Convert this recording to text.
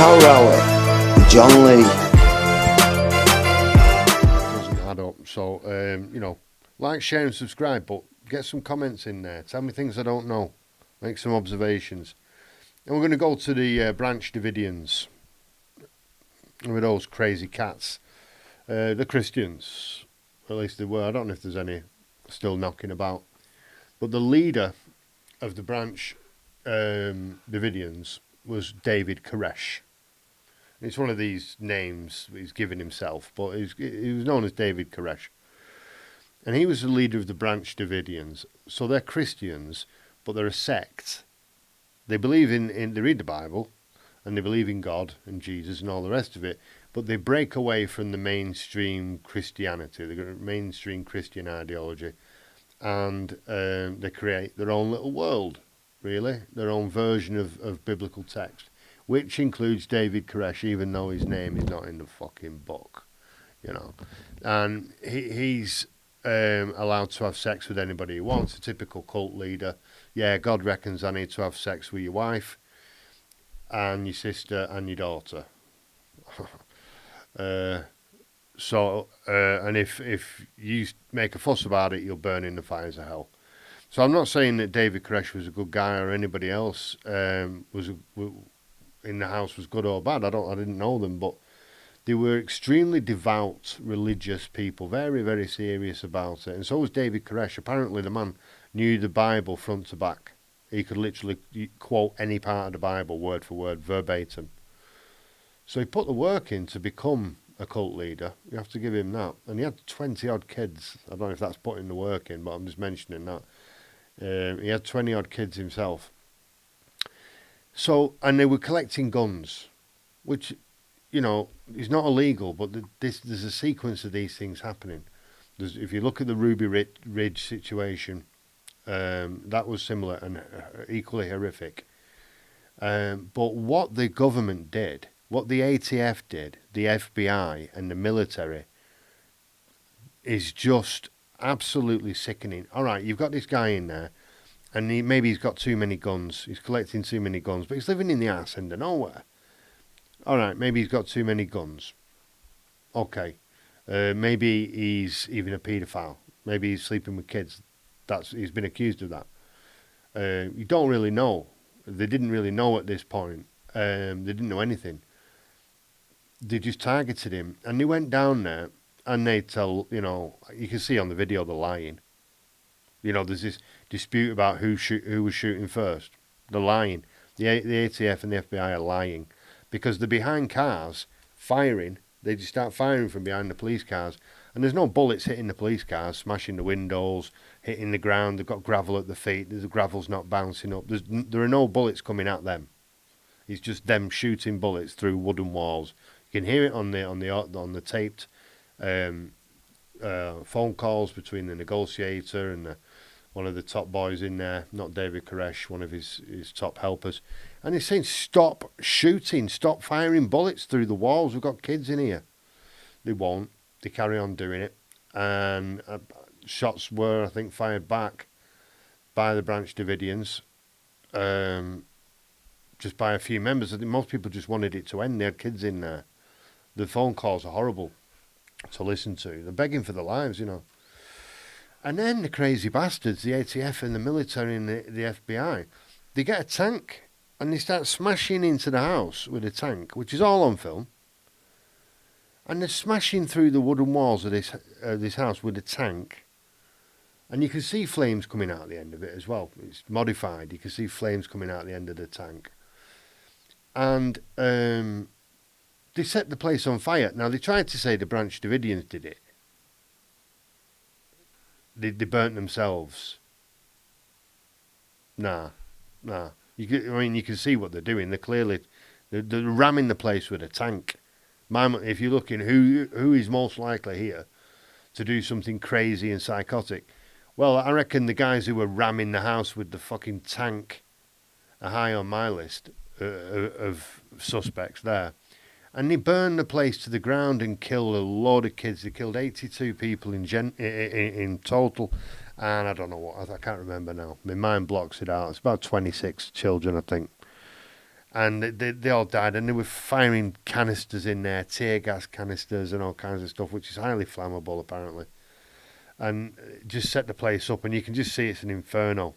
Power Hour with John Lee. Doesn't add up. So, like, share and subscribe, but get some comments in there. Tell me things I don't know. Make some observations. And we're going to go to the Branch Davidians. With those crazy cats. The Christians. At least they were. I don't know if there's any still knocking about. But the leader of the Branch Davidians was David Koresh. It's one of these names he's given himself, but he was known as David Koresh. And he was the leader of the Branch Davidians. So they're Christians, but they're a sect. They believe in they read the Bible, and they believe in God and Jesus and all the rest of it, but they break away from the mainstream Christianity, the mainstream Christian ideology, and they create their own little world, really, their own version of biblical text, which includes David Koresh, even though his name is not in the fucking book, And he's allowed to have sex with anybody he wants, a typical cult leader. Yeah, God reckons I need to have sex with your wife and your sister and your daughter. And if you make a fuss about it, you'll burn in the fires of hell. So I'm not saying that David Koresh was a good guy or anybody else was in the house was good or bad. I didn't know them, but they were extremely devout, religious people, very, very serious about it. And so was David Koresh. Apparently, the man knew the Bible front to back. He could literally quote any part of the Bible word for word, verbatim. So he put the work in to become a cult leader. You have to give him that. And he had 20-odd kids. I don't know if that's putting the work in, but I'm just mentioning that. He had 20-odd kids himself. So, and they were collecting guns, which, is not illegal, but there's a sequence of these things happening. If you look at the Ruby Ridge situation, that was similar and equally horrific. But what the government did, what the ATF did, the FBI and the military, is just absolutely sickening. All right, you've got this guy in there, and maybe he's got too many guns. He's collecting too many guns, but he's living in the arse end of nowhere. All right, maybe he's got too many guns. Okay, maybe he's even a paedophile. Maybe he's sleeping with kids. He's been accused of that. You don't really know. They didn't really know at this point. They didn't know anything. They just targeted him, and they went down there, and they tell, you can see on the video they're lying. There's this dispute about who was shooting first. They're lying. The ATF and the FBI are lying because they're behind cars firing. They just start firing from behind the police cars, and there's no bullets hitting the police cars, smashing the windows, hitting the ground. They've got gravel at the feet. The gravel's not bouncing up. There are no bullets coming at them. It's just them shooting bullets through wooden walls. You can hear it on the taped phone calls between the negotiator and one of the top boys in there, not David Koresh, one of his top helpers. And he's saying, stop shooting, stop firing bullets through the walls. We've got kids in here. They won't. They carry on doing it. And shots were, I think, fired back by the Branch Davidians, just by a few members. I think most people just wanted it to end. They had kids in there. The phone calls are horrible to listen to. They're begging for their lives, And then the crazy bastards, the ATF and the military and the FBI, they get a tank and they start smashing into the house with a tank, which is all on film. And they're smashing through the wooden walls of this house with a tank. And you can see flames coming out at the end of it as well. It's modified. You can see flames coming out at the end of the tank. And they set the place on fire. Now, they tried to say the Branch Davidians did it. They burnt themselves. Nah. You can see what they're doing. They're ramming the place with a tank. If you're looking who is most likely here to do something crazy and psychotic, well, I reckon the guys who were ramming the house with the fucking tank are high on my list of suspects there. And they burned the place to the ground and killed a load of kids. They killed 82 people in total. And I don't know what, I can't remember now. My mind blocks it out. It's about 26 children, I think. and they all died, and they were firing canisters in there, tear gas canisters and all kinds of stuff, which is highly flammable apparently, and just set the place up, and you can just see it's an inferno.